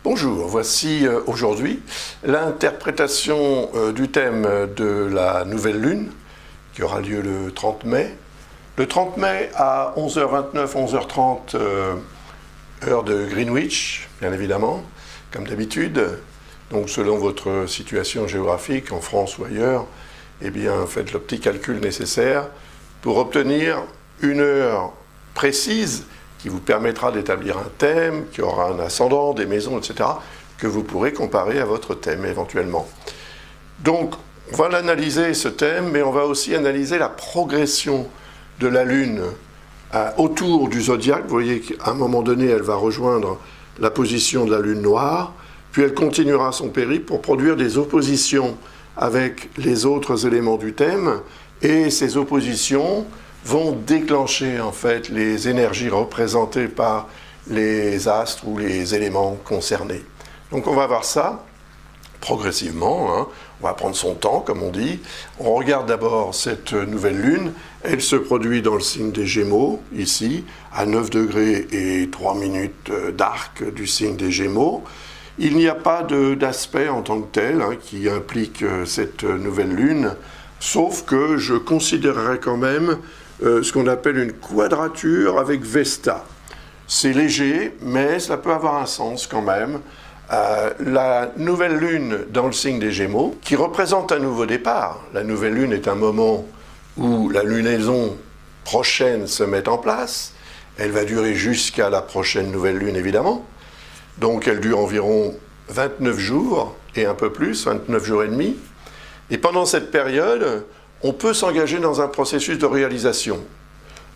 Bonjour, voici aujourd'hui l'interprétation du thème de la nouvelle lune qui aura lieu le 30 mai. Le 30 mai à 11h29, 11h30, heure de Greenwich, bien évidemment, comme d'habitude. Donc selon votre situation géographique, en France ou ailleurs, eh bien faites le petit calcul nécessaire pour obtenir une heure précise qui vous permettra d'établir un thème, qui aura un ascendant, des maisons, etc., que vous pourrez comparer à votre thème éventuellement. Donc, on va l'analyser, ce thème, mais on va aussi analyser la progression de la Lune autour du zodiaque. Vous voyez qu'à un moment donné, elle va rejoindre la position de la Lune noire, puis elle continuera son périple pour produire des oppositions avec les autres éléments du thème, et ces oppositions vont déclencher en fait les énergies représentées par les astres ou les éléments concernés. Donc on va voir ça progressivement, hein. On va prendre son temps comme on dit. On regarde d'abord cette nouvelle lune, elle se produit dans le signe des Gémeaux, ici, à 9 degrés et 3 minutes d'arc du signe des Gémeaux. Il n'y a pas d'aspect en tant que tel qui implique cette nouvelle lune, sauf que je considérerais quand même ce qu'on appelle une quadrature avec Vesta. C'est léger, mais ça peut avoir un sens quand même. La nouvelle lune dans le signe des Gémeaux, qui représente un nouveau départ. La nouvelle lune est un moment où la lunaison prochaine se met en place. Elle va durer jusqu'à la prochaine nouvelle lune, évidemment. Donc elle dure environ 29 jours, et un peu plus, 29 jours et demi. Et pendant cette période, on peut s'engager dans un processus de réalisation.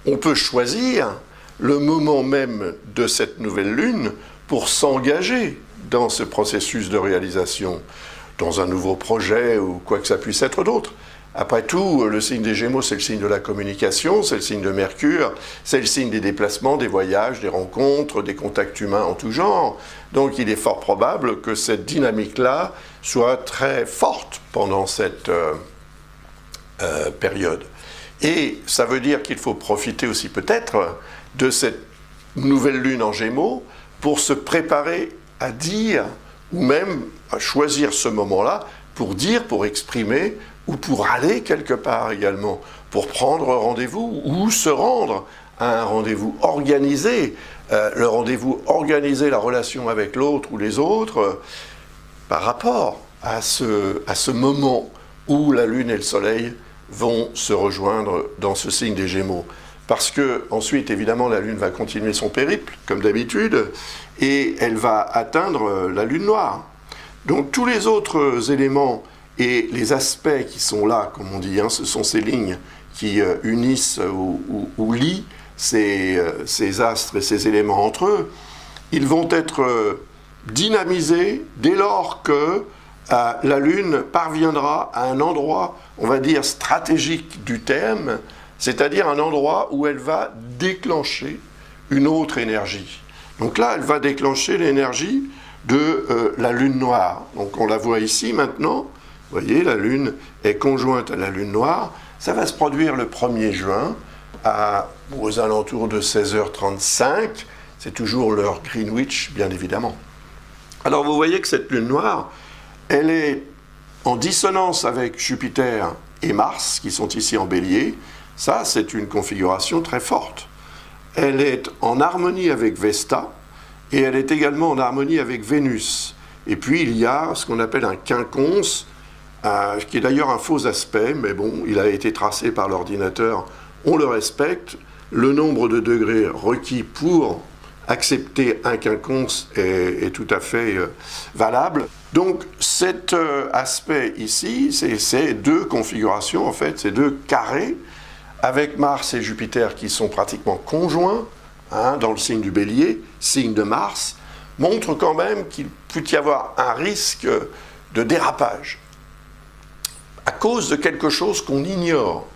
On peut choisir le moment même de cette nouvelle lune pour s'engager dans ce processus de réalisation, dans un nouveau projet ou quoi que ça puisse être d'autre. Après tout, le signe des Gémeaux, c'est le signe de la communication, c'est le signe de Mercure, c'est le signe des déplacements, des voyages, des rencontres, des contacts humains en tout genre. Donc il est fort probable que cette dynamique-là soit très forte pendant cette période. Et ça veut dire qu'il faut profiter aussi peut-être de cette nouvelle lune en Gémeaux pour se préparer à dire, ou même à choisir ce moment-là pour dire, pour exprimer, ou pour aller quelque part également, pour prendre rendez-vous ou se rendre à un rendez-vous organisé, le rendez-vous organisé, la relation avec l'autre ou les autres, par rapport à ce moment où la Lune et le Soleil vont se rejoindre dans ce signe des Gémeaux. Parce que ensuite, évidemment, la Lune va continuer son périple, comme d'habitude, et elle va atteindre la Lune noire. Donc tous les autres éléments et les aspects qui sont là, comme on dit, ce sont ces lignes qui unissent ou lient ces astres et ces éléments entre eux, ils vont être dynamisés dès lors que la Lune parviendra à un endroit, on va dire, stratégique du thème, c'est-à-dire un endroit où elle va déclencher une autre énergie. Donc là, elle va déclencher l'énergie de la Lune noire. Donc on la voit ici maintenant. Vous voyez, la Lune est conjointe à la Lune noire. Ça va se produire le 1er juin, aux alentours de 16h35. C'est toujours l'heure Greenwich, bien évidemment. Alors vous voyez que cette Lune noire, elle est en dissonance avec Jupiter et Mars, qui sont ici en Bélier. Ça, c'est une configuration très forte. Elle est en harmonie avec Vesta, et elle est également en harmonie avec Vénus. Et puis, il y a ce qu'on appelle un quinconce, qui est d'ailleurs un faux aspect, mais bon, il a été tracé par l'ordinateur, on le respecte. Le nombre de degrés requis pour accepter un quinconce est tout à fait valable. Donc cet aspect ici, c'est ces deux configurations, en fait, ces deux carrés, avec Mars et Jupiter qui sont pratiquement conjoints, dans le signe du Bélier, signe de Mars, montrent quand même qu'il peut y avoir un risque de dérapage, à cause de quelque chose qu'on ignore,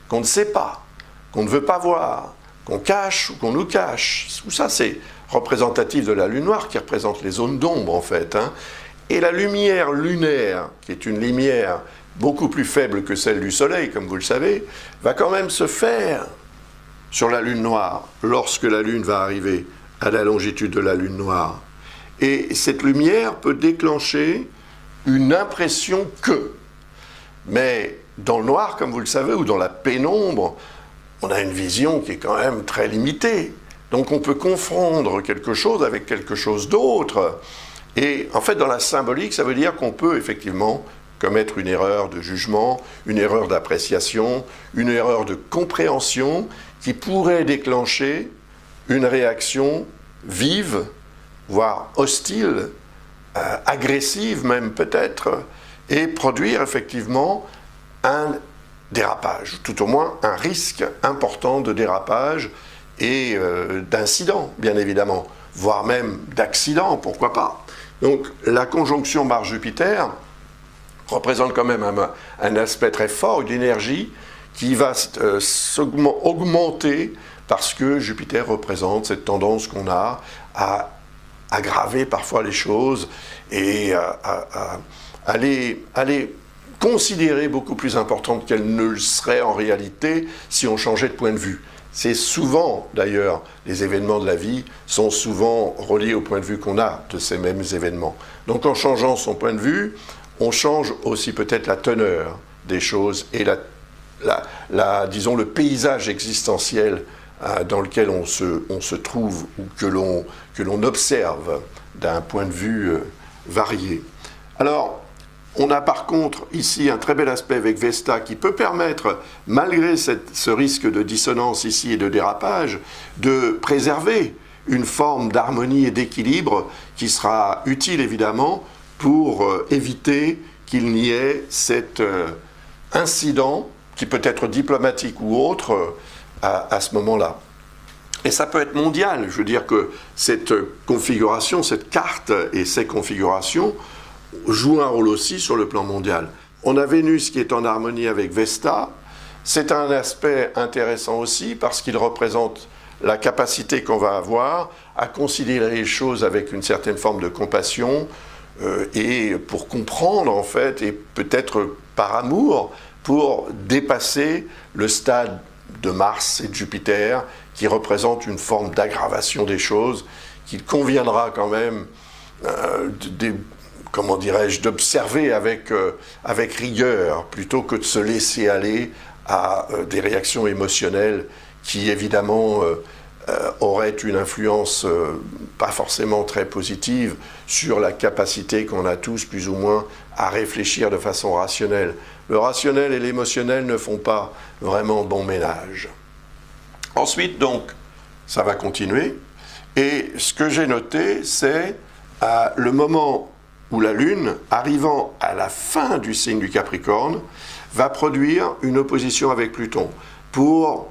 qu'on ne sait pas, qu'on ne veut pas voir, qu'on cache ou qu'on nous cache. Tout ça, c'est représentatif de la Lune noire qui représente les zones d'ombre, en fait. Et la lumière lunaire, qui est une lumière beaucoup plus faible que celle du Soleil, comme vous le savez, va quand même se faire sur la Lune noire lorsque la Lune va arriver à la longitude de la Lune noire. Et cette lumière peut déclencher une impression que. Mais dans le noir, comme vous le savez, ou dans la pénombre, on a une vision qui est quand même très limitée. Donc on peut confondre quelque chose avec quelque chose d'autre. Et en fait, dans la symbolique, ça veut dire qu'on peut effectivement commettre une erreur de jugement, une erreur d'appréciation, une erreur de compréhension qui pourrait déclencher une réaction vive, voire hostile, agressive même peut-être, et produire effectivement un dérapage, tout au moins un risque important de dérapage et d'incident, bien évidemment, voire même d'accident, pourquoi pas. Donc la conjonction Mars-Jupiter représente quand même un aspect très fort, une énergie qui va augmenter parce que Jupiter représente cette tendance qu'on a à aggraver parfois les choses et à les considérer beaucoup plus importantes qu'elles ne le seraient en réalité si on changeait de point de vue. C'est souvent, d'ailleurs, les événements de la vie sont souvent reliés au point de vue qu'on a de ces mêmes événements. Donc en changeant son point de vue, on change aussi peut-être la teneur des choses et disons, le paysage existentiel dans lequel on se trouve ou que l'on observe d'un point de vue varié. Alors, on a par contre ici un très bel aspect avec Vesta qui peut permettre, malgré ce risque de dissonance ici et de dérapage, de préserver une forme d'harmonie et d'équilibre qui sera utile évidemment pour éviter qu'il n'y ait cet incident qui peut être diplomatique ou autre à ce moment-là. Et ça peut être mondial, je veux dire que cette configuration, cette carte et ces configurations jouent un rôle aussi sur le plan mondial. On a Vénus qui est en harmonie avec Vesta. C'est un aspect intéressant aussi parce qu'il représente la capacité qu'on va avoir à considérer les choses avec une certaine forme de compassion et pour comprendre en fait, et peut-être par amour, pour dépasser le stade de Mars et de Jupiter qui représente une forme d'aggravation des choses qu'il conviendra quand même comment dirais-je, d'observer avec rigueur plutôt que de se laisser aller à des réactions émotionnelles qui évidemment auraient une influence pas forcément très positive sur la capacité qu'on a tous plus ou moins à réfléchir de façon rationnelle. Le rationnel et l'émotionnel ne font pas vraiment bon ménage. Ensuite donc, ça va continuer et ce que j'ai noté c'est le moment où la Lune, arrivant à la fin du signe du Capricorne, va produire une opposition avec Pluton pour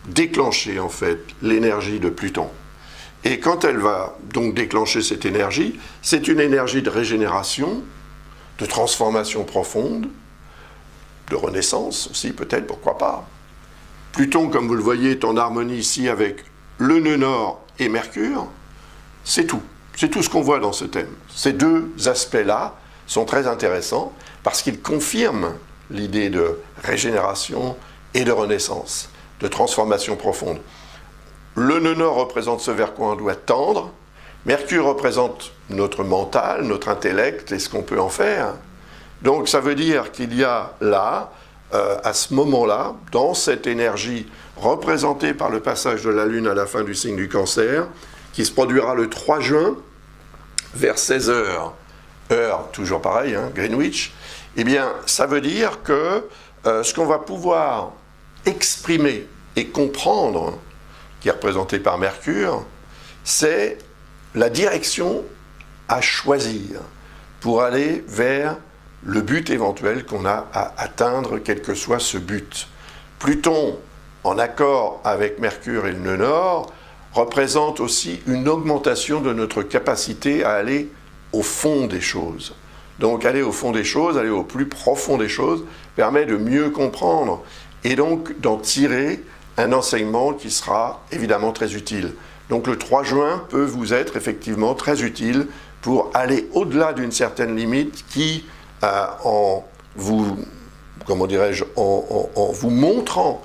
déclencher en fait l'énergie de Pluton. Et quand elle va donc déclencher cette énergie, c'est une énergie de régénération, de transformation profonde, de renaissance aussi peut-être, pourquoi pas. Pluton, comme vous le voyez, est en harmonie ici avec le nœud nord et Mercure, c'est tout. C'est tout ce qu'on voit dans ce thème. Ces deux aspects-là sont très intéressants parce qu'ils confirment l'idée de régénération et de renaissance, de transformation profonde. Le nœud nord représente ce vers quoi on doit tendre. Mercure représente notre mental, notre intellect et ce qu'on peut en faire. Donc ça veut dire qu'il y a là, à ce moment-là, dans cette énergie représentée par le passage de la Lune à la fin du signe du Cancer, qui se produira le 3 juin, vers 16h, heure toujours pareil, hein, Greenwich, eh bien, ça veut dire que ce qu'on va pouvoir exprimer et comprendre, qui est représenté par Mercure, c'est la direction à choisir pour aller vers le but éventuel qu'on a à atteindre, quel que soit ce but. Pluton, en accord avec Mercure et le nœud nord, représente aussi une augmentation de notre capacité à aller au fond des choses. Donc aller au fond des choses, aller au plus profond des choses, permet de mieux comprendre et donc d'en tirer un enseignement qui sera évidemment très utile. Donc le 3 juin peut vous être effectivement très utile pour aller au-delà d'une certaine limite qui, en vous montrant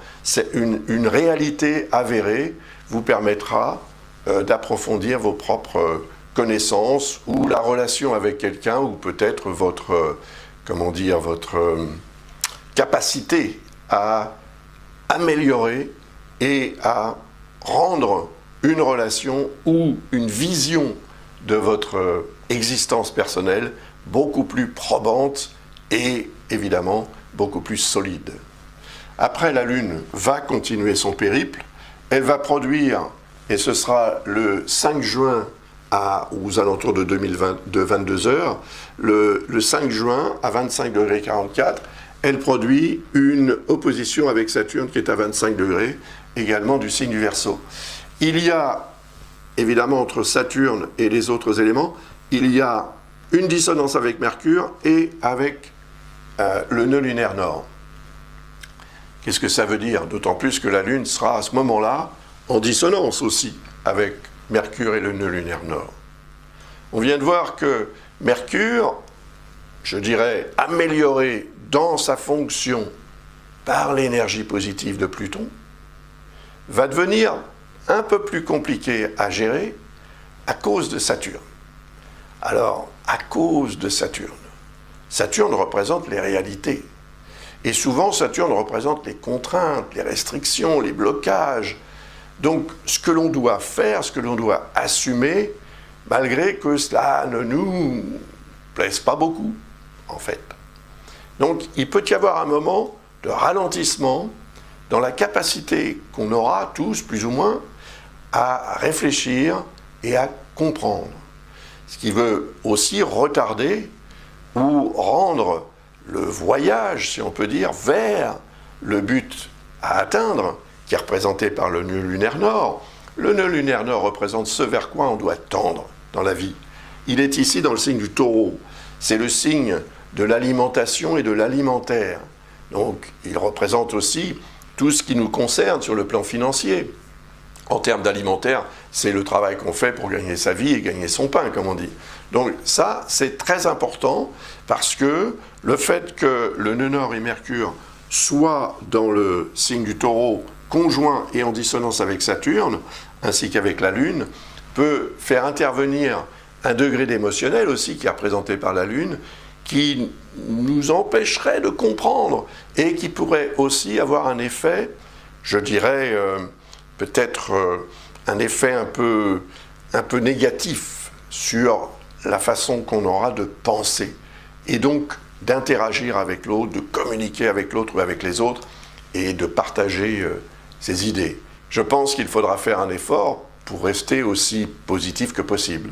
une réalité avérée, vous permettra d'approfondir vos propres connaissance ou la relation avec quelqu'un ou peut-être votre, votre capacité à améliorer et à rendre une relation ou une vision de votre existence personnelle beaucoup plus probante et évidemment beaucoup plus solide. Après, la Lune va continuer son périple, elle va produire, et ce sera le 5 juin aux alentours de 22 heures, le 5 juin à 25 degrés 44, elle produit une opposition avec Saturne qui est à 25 degrés, également du signe du Verseau. Il y a, évidemment, entre Saturne et les autres éléments, il y a une dissonance avec Mercure et avec le nœud lunaire nord. Qu'est-ce que ça veut dire? D'autant plus que la Lune sera à ce moment-là en dissonance aussi avec Mercure et le nœud lunaire nord. On vient de voir que Mercure, je dirais, amélioré dans sa fonction par l'énergie positive de Pluton, va devenir un peu plus compliqué à gérer à cause de Saturne. Alors, à cause de Saturne, Saturne représente les réalités. Et souvent, Saturne représente les contraintes, les restrictions, les blocages. Donc, ce que l'on doit faire, ce que l'on doit assumer, malgré que cela ne nous plaise pas beaucoup, en fait. Donc, il peut y avoir un moment de ralentissement dans la capacité qu'on aura tous, plus ou moins, à réfléchir et à comprendre. Ce qui veut aussi retarder ou rendre le voyage, si on peut dire, vers le but à atteindre, qui est représenté par le nœud lunaire nord. Le nœud lunaire nord représente ce vers quoi on doit tendre dans la vie. Il est ici dans le signe du Taureau. C'est le signe de l'alimentation et de l'alimentaire. Donc, il représente aussi tout ce qui nous concerne sur le plan financier. En termes d'alimentaire, c'est le travail qu'on fait pour gagner sa vie et gagner son pain, comme on dit. Donc ça, c'est très important parce que le fait que le nœud nord et Mercure soient dans le signe du Taureau, conjoints et en dissonance avec Saturne, ainsi qu'avec la Lune, peut faire intervenir un degré d'émotionnel aussi qui est représenté par la Lune, qui nous empêcherait de comprendre et qui pourrait aussi avoir un effet, je dirais, peut-être un effet un peu négatif sur la façon qu'on aura de penser et donc d'interagir avec l'autre, de communiquer avec l'autre ou avec les autres et de partager ses idées. Je pense qu'il faudra faire un effort pour rester aussi positif que possible.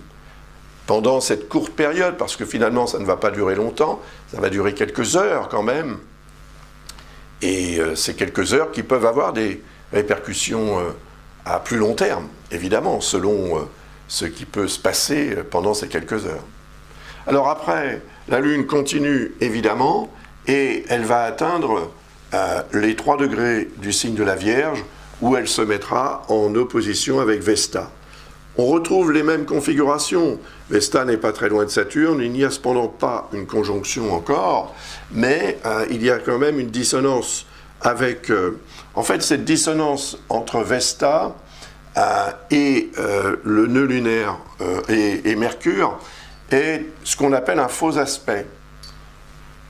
Pendant cette courte période, parce que finalement ça ne va pas durer longtemps, ça va durer quelques heures quand même, et c'est quelques heures qui peuvent avoir des répercussions à plus long terme, évidemment, selon ce qui peut se passer pendant ces quelques heures. Alors après, la Lune continue évidemment, et elle va atteindre les 3 degrés du signe de la Vierge, où elle se mettra en opposition avec Vesta. On retrouve les mêmes configurations. Vesta n'est pas très loin de Saturne, il n'y a cependant pas une conjonction encore, mais il y a quand même une dissonance avec... en fait, cette dissonance entre Vesta et le nœud lunaire et Mercure est ce qu'on appelle un faux aspect.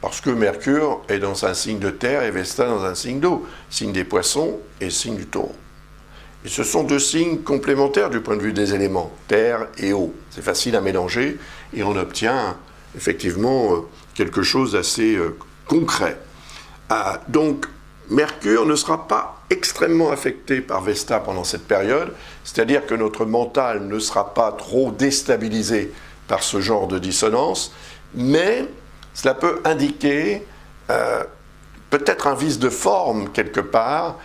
Parce que Mercure est dans un signe de terre et Vesta dans un signe d'eau, signe des poissons et signe du taureau. Et ce sont 2 signes complémentaires du point de vue des éléments, terre et eau. C'est facile à mélanger et on obtient effectivement quelque chose d'assez concret. Donc, Mercure ne sera pas extrêmement affecté par Vesta pendant cette période, c'est-à-dire que notre mental ne sera pas trop déstabilisé par ce genre de dissonance, mais cela peut indiquer peut-être un vice de forme quelque part,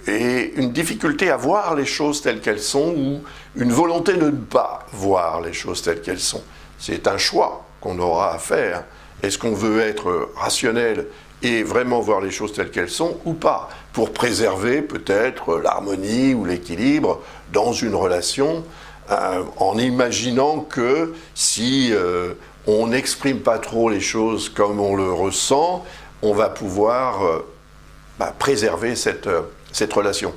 et une difficulté à voir les choses telles qu'elles sont, ou une volonté de ne pas voir les choses telles qu'elles sont. C'est un choix qu'on aura à faire. Est-ce qu'on veut être rationnel et vraiment voir les choses telles qu'elles sont, ou pas, pour préserver peut-être l'harmonie ou l'équilibre dans une relation, en imaginant que si on n'exprime pas trop les choses comme on le ressent, on va pouvoir préserver cette relation.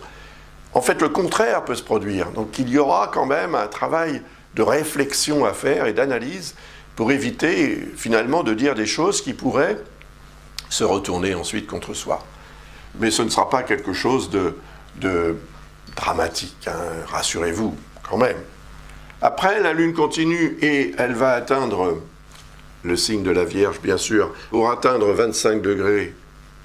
En fait, le contraire peut se produire. Donc il y aura quand même un travail de réflexion à faire et d'analyse pour éviter finalement de dire des choses qui pourraient se retourner ensuite contre soi. Mais ce ne sera pas quelque chose de dramatique, hein, rassurez-vous quand même. Après, la Lune continue et elle va atteindre le signe de la Vierge, bien sûr, pour atteindre 25 degrés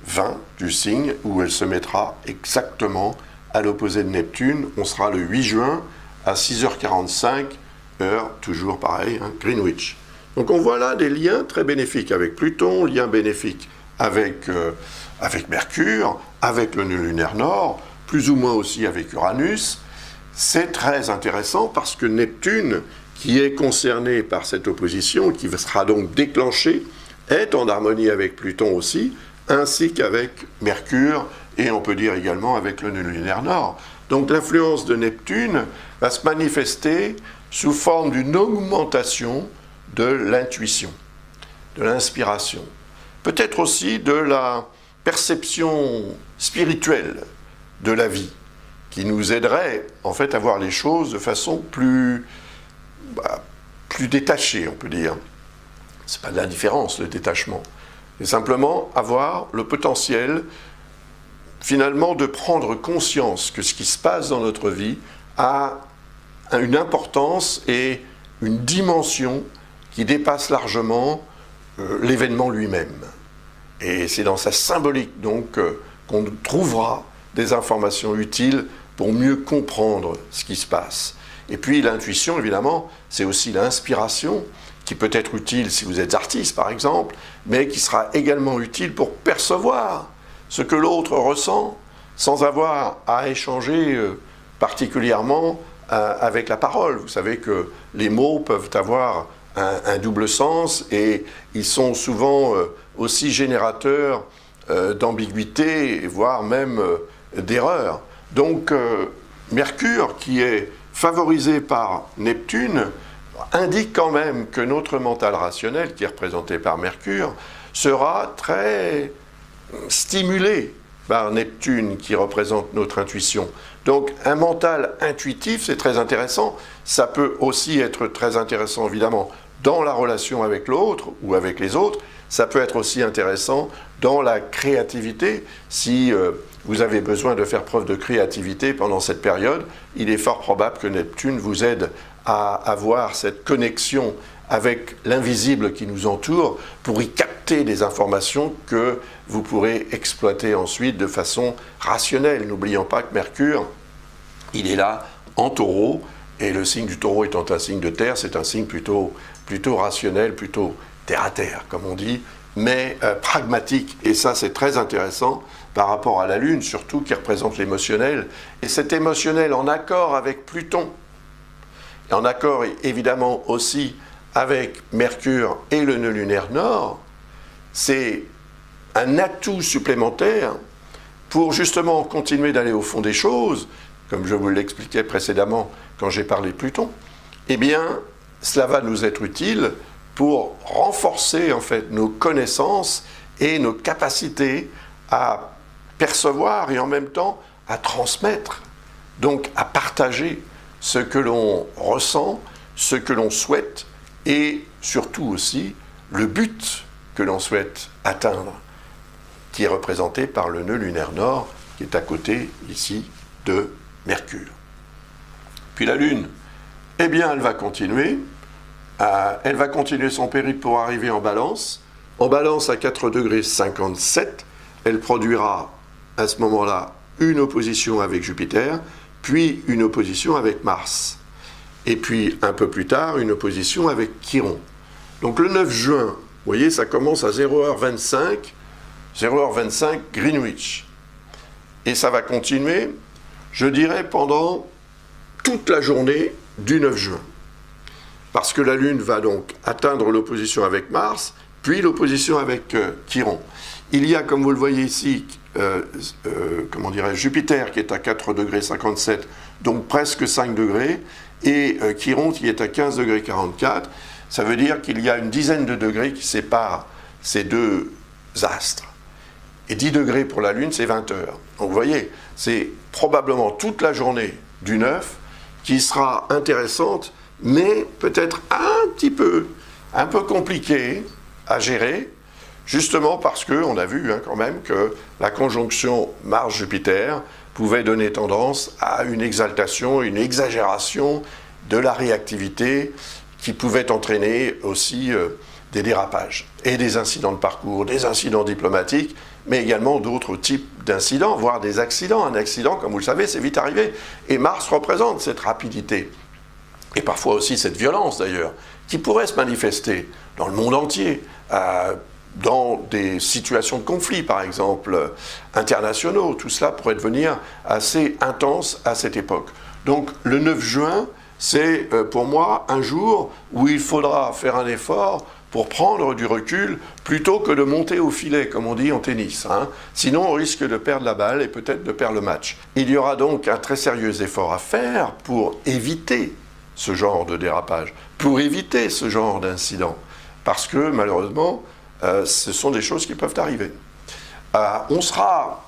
20 du signe, où elle se mettra exactement à l'opposé de Neptune. On sera le 8 juin à 6h45, heure toujours pareil, hein, Greenwich. Donc on voit là des liens très bénéfiques avec Pluton, liens bénéfiques avec Mercure, avec le nœud lunaire nord, plus ou moins aussi avec Uranus. C'est très intéressant parce que Neptune, qui est concerné par cette opposition, qui sera donc déclenchée, est en harmonie avec Pluton aussi, ainsi qu'avec Mercure, et on peut dire également avec le nœud lunaire nord. Donc l'influence de Neptune va se manifester sous forme d'une augmentation de l'intuition, de l'inspiration, peut-être aussi de la perception spirituelle de la vie, qui nous aiderait en fait à voir les choses de façon plus détachée, on peut dire. C'est pas de l'indifférence, le détachement. C'est simplement avoir le potentiel, finalement, de prendre conscience que ce qui se passe dans notre vie a une importance et une dimension qui dépasse largement l'événement lui-même. Et c'est dans sa symbolique, donc, qu'on trouvera des informations utiles pour mieux comprendre ce qui se passe. Et puis l'intuition, évidemment, c'est aussi l'inspiration, qui peut être utile si vous êtes artiste, par exemple, mais qui sera également utile pour percevoir ce que l'autre ressent, sans avoir à échanger particulièrement avec la parole. Vous savez que les mots peuvent avoir un double sens, et ils sont souvent aussi générateurs d'ambiguïté, voire même d'erreurs. Donc, Mercure, qui est favorisé par Neptune, indique quand même que notre mental rationnel, qui est représenté par Mercure, sera très stimulé par Neptune, qui représente notre intuition. Donc, un mental intuitif, c'est très intéressant. Ça peut aussi être très intéressant, évidemment, dans la relation avec l'autre ou avec les autres. Ça peut être aussi intéressant dans la créativité. Si vous avez besoin de faire preuve de créativité pendant cette période, il est fort probable que Neptune vous aide à avoir cette connexion avec l'invisible qui nous entoure pour y capter des informations que vous pourrez exploiter ensuite de façon rationnelle. N'oublions pas que Mercure, il est là en taureau, et le signe du taureau étant un signe de terre, c'est un signe plutôt rationnel, plutôt terre-à-terre, comme on dit, mais pragmatique. Et ça, c'est très intéressant par rapport à la Lune, surtout qui représente l'émotionnel. Et cet émotionnel en accord avec Pluton, et en accord évidemment aussi avec Mercure et le nœud lunaire nord, c'est un atout supplémentaire pour justement continuer d'aller au fond des choses, comme je vous l'expliquais précédemment quand j'ai parlé de Pluton. Eh bien, cela va nous être utile pour renforcer en fait nos connaissances et nos capacités à percevoir et en même temps à transmettre, donc à partager ce que l'on ressent, ce que l'on souhaite et surtout aussi le but que l'on souhaite atteindre, qui est représenté par le nœud lunaire nord qui est à côté ici de Mercure. Puis la Lune, eh bien elle va continuer son périple pour arriver en Balance. En Balance à 4 degrés 57, elle produira à ce moment-là une opposition avec Jupiter, puis une opposition avec Mars. Et puis un peu plus tard, une opposition avec Chiron. Donc le 9 juin, vous voyez, ça commence à 0h25 Greenwich. Et ça va continuer, je dirais, pendant toute la journée du 9 juin. Parce que la Lune va donc atteindre l'opposition avec Mars, puis l'opposition avec Chiron. Il y a, comme vous le voyez ici, Jupiter qui est à 4 degrés 57, donc presque 5 degrés, et Chiron qui est à 15 degrés 44. Ça veut dire qu'il y a une dizaine de degrés qui séparent ces deux astres. Et 10 degrés pour la Lune, c'est 20 heures. Donc vous voyez, c'est probablement toute la journée du 9 qui sera intéressante, mais peut-être un peu compliqué à gérer, justement parce qu'on a vu quand même que la conjonction Mars-Jupiter pouvait donner tendance à une exaltation, une exagération de la réactivité qui pouvait entraîner aussi des dérapages et des incidents de parcours, des incidents diplomatiques, mais également d'autres types d'incidents, voire des accidents. Un accident, comme vous le savez, c'est vite arrivé. Et Mars représente cette rapidité, et parfois aussi cette violence d'ailleurs, qui pourrait se manifester dans le monde entier, dans des situations de conflit, par exemple, internationaux. Tout cela pourrait devenir assez intense à cette époque. Donc le 9 juin, c'est pour moi un jour où il faudra faire un effort pour prendre du recul plutôt que de monter au filet, comme on dit en tennis. Sinon, on risque de perdre la balle et peut-être de perdre le match. Il y aura donc un très sérieux effort à faire pour éviter ce genre de dérapage, pour éviter ce genre d'incident. Parce que, malheureusement, ce sont des choses qui peuvent arriver. On sera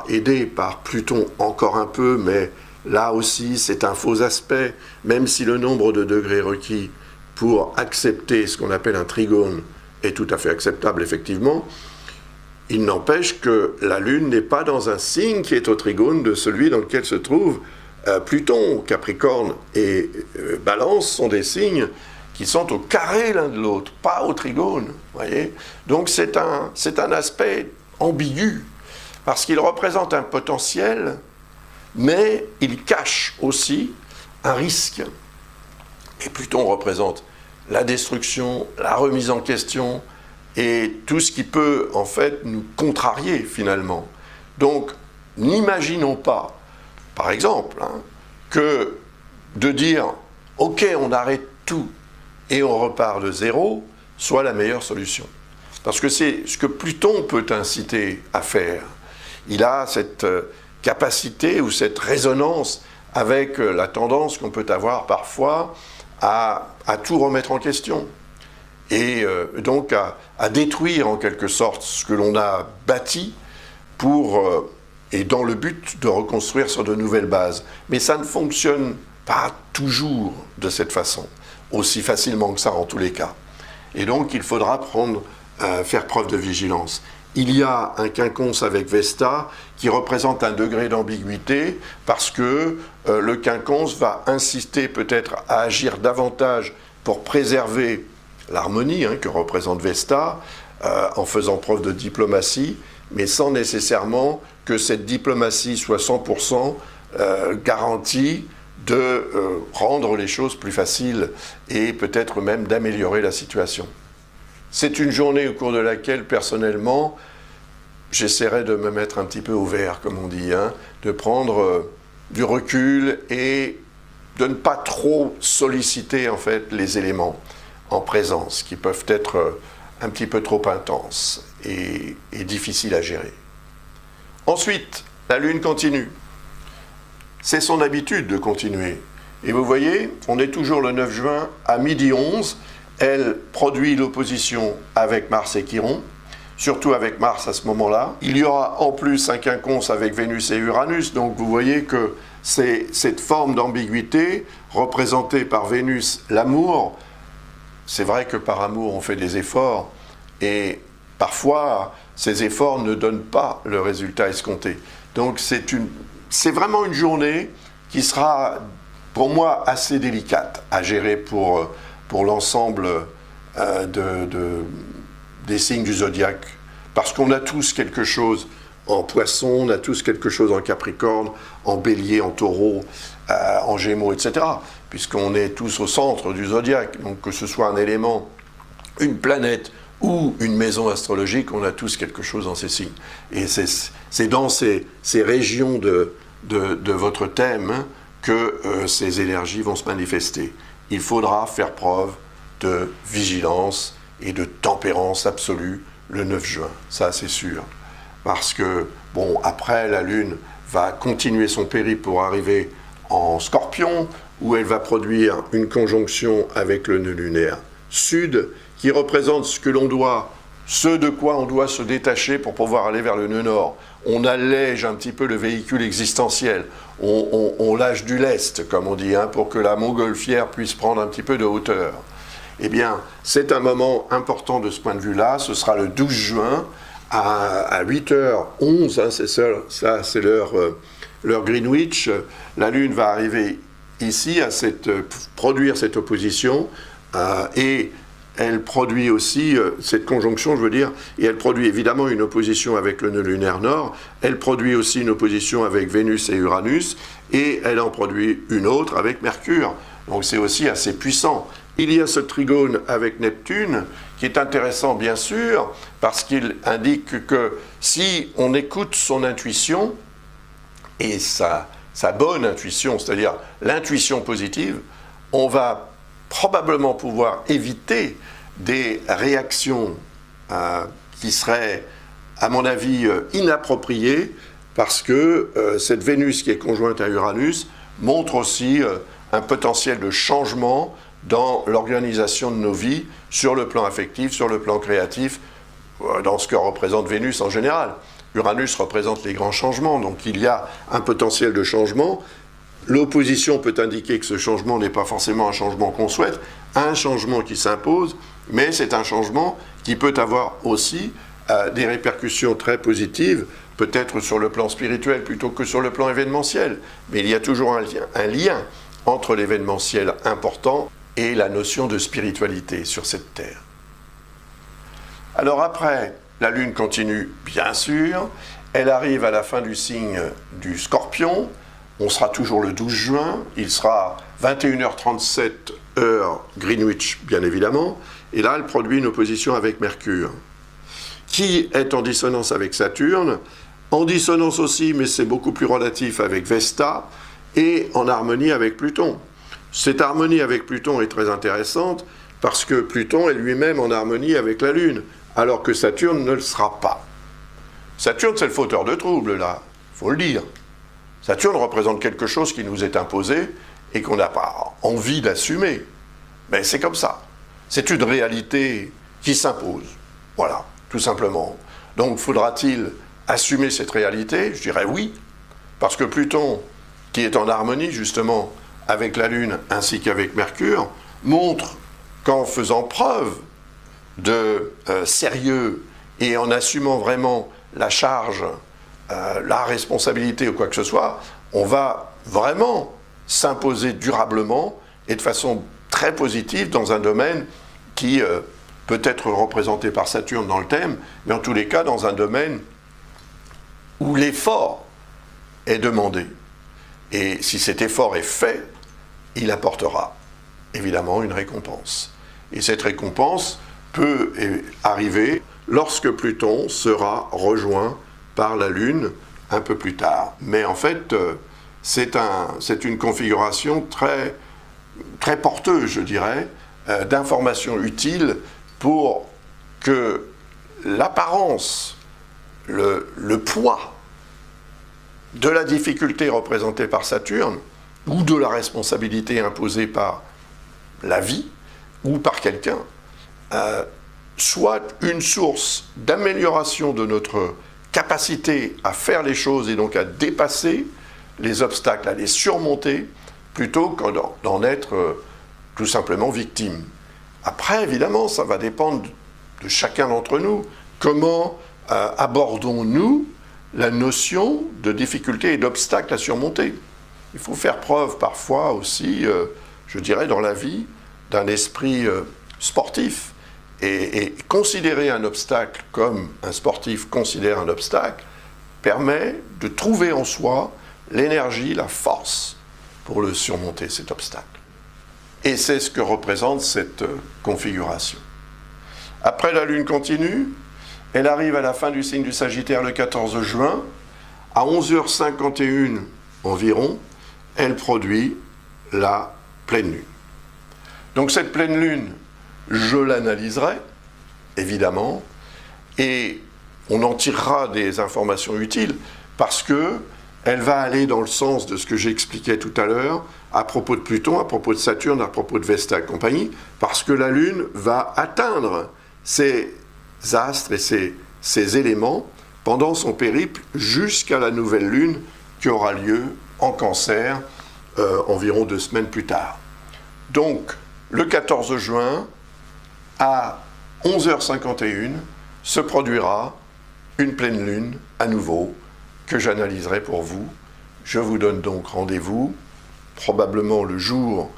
aidé par Pluton encore un peu, mais là aussi, c'est un faux aspect, même si le nombre de degrés requis pour accepter ce qu'on appelle un trigone est tout à fait acceptable, effectivement. Il n'empêche que la Lune n'est pas dans un signe qui est au trigone de celui dans lequel se trouve Pluton. Capricorne et Balance sont des signes qui sont au carré l'un de l'autre, pas au trigone. Voyez. Donc c'est un aspect ambigu, parce qu'il représente un potentiel, mais il cache aussi un risque. Et Pluton représente la destruction, la remise en question, et tout ce qui peut en fait nous contrarier finalement. Donc n'imaginons pas, par exemple, que de dire « ok, on arrête tout et on repart de zéro » soit la meilleure solution. Parce que c'est ce que Pluton peut inciter à faire. Il a cette capacité ou cette résonance avec la tendance qu'on peut avoir parfois à tout remettre en question. Et donc à détruire en quelque sorte ce que l'on a bâti et dans le but de reconstruire sur de nouvelles bases. Mais ça ne fonctionne pas toujours de cette façon, aussi facilement que ça en tous les cas. Et donc il faudra faire preuve de vigilance. Il y a un quinconce avec Vesta qui représente un degré d'ambiguïté parce que le quinconce va insister peut-être à agir davantage pour préserver l'harmonie que représente Vesta en faisant preuve de diplomatie, mais sans nécessairement que cette diplomatie soit 100% garantie de rendre les choses plus faciles et peut-être même d'améliorer la situation. C'est une journée au cours de laquelle, personnellement, j'essaierai de me mettre un petit peu au vert, comme on dit, de prendre du recul et de ne pas trop solliciter en fait les éléments en présence, qui peuvent être un petit peu trop intenses et difficiles à gérer. Ensuite, la Lune continue. C'est son habitude de continuer. Et vous voyez, on est toujours le 9 juin à 12h11. Elle produit l'opposition avec Mars et Chiron, surtout avec Mars à ce moment-là. Il y aura en plus un quinconce avec Vénus et Uranus, donc vous voyez que c'est cette forme d'ambiguïté représentée par Vénus, l'amour. C'est vrai que par amour on fait des efforts, et parfois ces efforts ne donnent pas le résultat escompté. Donc c'est vraiment une journée qui sera pour moi assez délicate à gérer pour l'ensemble des signes du zodiaque, parce qu'on a tous quelque chose en Poisson, on a tous quelque chose en Capricorne, en Bélier, en Taureau, en Gémeaux, etc., puisqu'on est tous au centre du zodiaque. Donc que ce soit un élément, une planète ou une maison astrologique, on a tous quelque chose dans ces signes. Et c'est dans ces régions de votre thème que ces énergies vont se manifester. Il faudra faire preuve de vigilance et de tempérance absolue le 9 juin, ça c'est sûr. Parce que, bon, après la Lune va continuer son périple pour arriver en Scorpion, où elle va produire une conjonction avec le nœud lunaire sud, qui représente ce que l'on doit ce de quoi on doit se détacher pour pouvoir aller vers le nœud nord. On allège un petit peu le véhicule existentiel, on lâche du lest, comme on dit, hein, pour que la montgolfière puisse prendre un petit peu de hauteur. Eh bien, c'est un moment important de ce point de vue-là, ce sera le 12 juin, à 8h11, hein, c'est l'heure Greenwich, la Lune va arriver ici à produire cette opposition, et elle produit aussi, cette conjonction, je veux dire, et elle produit évidemment une opposition avec le nœud lunaire nord, elle produit aussi une opposition avec Vénus et Uranus, et elle en produit une autre avec Mercure. Donc c'est aussi assez puissant. Il y a ce trigone avec Neptune, qui est intéressant bien sûr, parce qu'il indique que si on écoute son intuition, et sa bonne intuition, c'est-à-dire l'intuition positive, on va probablement pouvoir éviter des réactions qui seraient, à mon avis, inappropriées, parce que cette Vénus qui est conjointe à Uranus montre aussi un potentiel de changement dans l'organisation de nos vies, sur le plan affectif, sur le plan créatif, dans ce que représente Vénus en général. Uranus représente les grands changements, donc il y a un potentiel de changement. L'opposition peut indiquer que ce changement n'est pas forcément un changement qu'on souhaite, un changement qui s'impose, mais c'est un changement qui peut avoir aussi des répercussions très positives, peut-être sur le plan spirituel plutôt que sur le plan événementiel. Mais il y a toujours un lien entre l'événementiel important et la notion de spiritualité sur cette terre. Alors après, la Lune continue, bien sûr, elle arrive à la fin du signe du Scorpion, on sera toujours le 12 juin, il sera 21h37 heure Greenwich, bien évidemment, et là elle produit une opposition avec Mercure, qui est en dissonance avec Saturne, en dissonance aussi, mais c'est beaucoup plus relatif, avec Vesta, et en harmonie avec Pluton. Cette harmonie avec Pluton est très intéressante, parce que Pluton est lui-même en harmonie avec la Lune, alors que Saturne ne le sera pas. Saturne, c'est le fauteur de troubles, là, il faut le dire. Saturne représente quelque chose qui nous est imposé et qu'on n'a pas envie d'assumer. Mais c'est comme ça. C'est une réalité qui s'impose. Voilà, tout simplement. Donc, faudra-t-il assumer cette réalité? Je dirais oui, parce que Pluton, qui est en harmonie, justement, avec la Lune ainsi qu'avec Mercure, montre qu'en faisant preuve de sérieux et en assumant vraiment la charge, la responsabilité ou quoi que ce soit, on va vraiment s'imposer durablement et de façon très positive dans un domaine qui peut être représenté par Saturne dans le thème, mais en tous les cas dans un domaine où l'effort est demandé. Et si cet effort est fait, il apportera évidemment une récompense. Et cette récompense peut arriver lorsque Pluton sera rejoint par la Lune un peu plus tard. Mais en fait, c'est une configuration très, très porteuse, je dirais, d'informations utiles pour que l'apparence, le poids de la difficulté représentée par Saturne, ou de la responsabilité imposée par la vie, ou par quelqu'un, soit une source d'amélioration de notre capacité à faire les choses et donc à dépasser les obstacles, à les surmonter, plutôt que d'en être tout simplement victime. Après, évidemment, ça va dépendre de chacun d'entre nous. Comment abordons-nous la notion de difficulté et d'obstacle à surmonter? Il faut faire preuve parfois aussi, je dirais, dans la vie, d'un esprit sportif. Et considérer un obstacle comme un sportif considère un obstacle permet de trouver en soi l'énergie, la force pour le surmonter, cet obstacle. Et c'est ce que représente cette configuration. Après, la Lune continue, elle arrive à la fin du signe du Sagittaire le 14 juin, à 11h51 environ, elle produit la pleine Lune. Donc cette pleine Lune, je l'analyserai, évidemment, et on en tirera des informations utiles, parce qu'elle va aller dans le sens de ce que j'expliquais tout à l'heure, à propos de Pluton, à propos de Saturne, à propos de Vesta et compagnie, parce que la Lune va atteindre ces astres et ces éléments pendant son périple jusqu'à la nouvelle lune qui aura lieu en Cancer environ 2 semaines plus tard. Donc, le 14 juin, à 11h51, se produira une pleine lune à nouveau que j'analyserai pour vous. Je vous donne donc rendez-vous, probablement le jour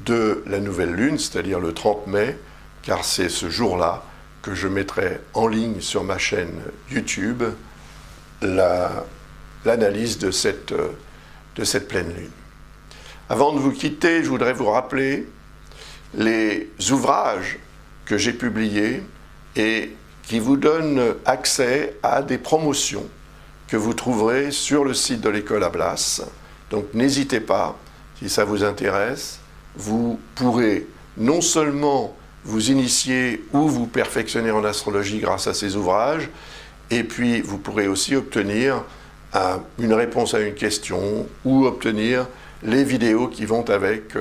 de la nouvelle lune, c'est-à-dire le 30 mai, car c'est ce jour-là que je mettrai en ligne sur ma chaîne YouTube l'analyse de cette pleine lune. Avant de vous quitter, je voudrais vous rappeler les ouvrages que j'ai publiés et qui vous donnent accès à des promotions que vous trouverez sur le site de l'école Ablas. Donc n'hésitez pas, si ça vous intéresse, vous pourrez non seulement vous initier ou vous perfectionner en astrologie grâce à ces ouvrages, et puis vous pourrez aussi obtenir une réponse à une question ou obtenir les vidéos qui vont avec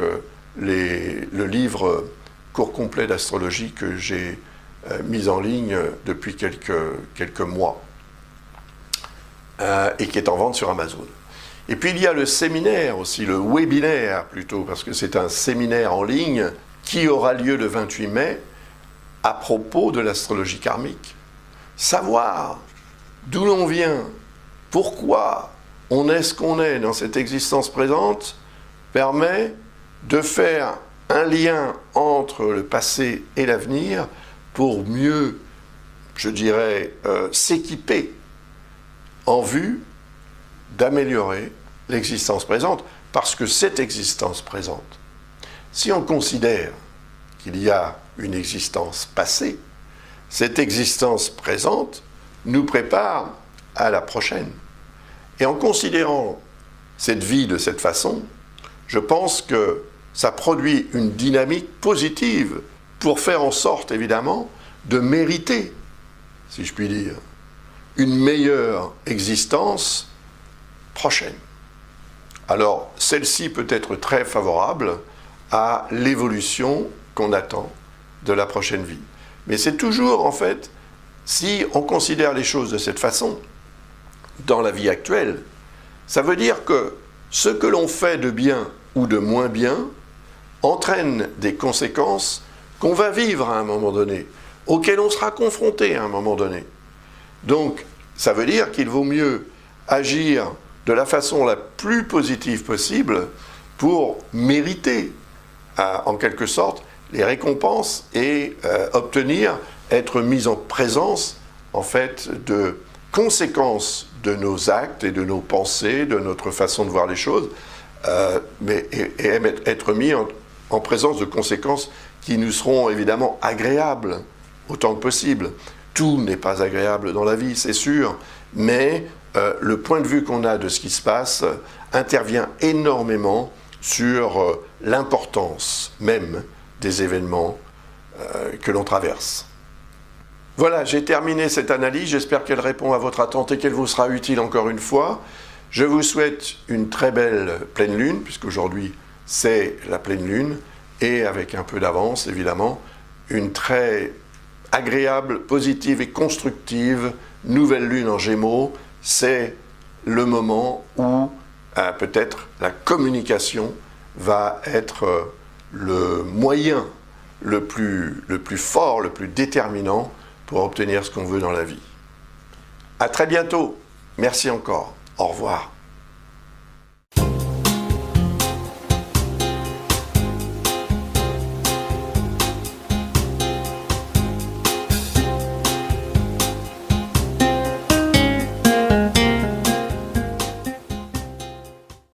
le livre cours complet d'astrologie que j'ai mis en ligne depuis quelques mois et qui est en vente sur Amazon. Et puis il y a le séminaire aussi, le webinaire plutôt, parce que c'est un séminaire en ligne qui aura lieu le 28 mai à propos de l'astrologie karmique. Savoir d'où l'on vient, pourquoi on est ce qu'on est dans cette existence présente, permet de faire un lien entre le passé et l'avenir pour mieux, je dirais, s'équiper en vue d'améliorer l'existence présente, parce que cette existence présente, si on considère qu'il y a une existence passée, cette existence présente nous prépare à la prochaine. Et en considérant cette vie de cette façon, je pense que ça produit une dynamique positive pour faire en sorte, évidemment, de mériter, si je puis dire, une meilleure existence prochaine. Alors, celle-ci peut être très favorable à l'évolution qu'on attend de la prochaine vie. Mais c'est toujours, en fait, si on considère les choses de cette façon, dans la vie actuelle, ça veut dire que ce que l'on fait de bien ou de moins bien entraîne des conséquences qu'on va vivre à un moment donné, auxquelles on sera confronté à un moment donné. Donc, ça veut dire qu'il vaut mieux agir de la façon la plus positive possible pour mériter, en quelque sorte, les récompenses et obtenir, être mis en présence, en fait, de conséquences de nos actes et de nos pensées, de notre façon de voir les choses, et être mis en présence de conséquences qui nous seront évidemment agréables autant que possible. Tout n'est pas agréable dans la vie, c'est sûr, mais le point de vue qu'on a de ce qui se passe intervient énormément sur l'importance même des événements que l'on traverse. Voilà, j'ai terminé cette analyse, j'espère qu'elle répond à votre attente et qu'elle vous sera utile encore une fois. Je vous souhaite une très belle pleine lune, puisqu'aujourd'hui c'est la pleine lune, et avec un peu d'avance évidemment, une très agréable, positive et constructive nouvelle lune en Gémeaux. C'est le moment où peut-être la communication va être le moyen le plus fort, le plus déterminant pour obtenir ce qu'on veut dans la vie. À très bientôt. Merci encore. Au revoir.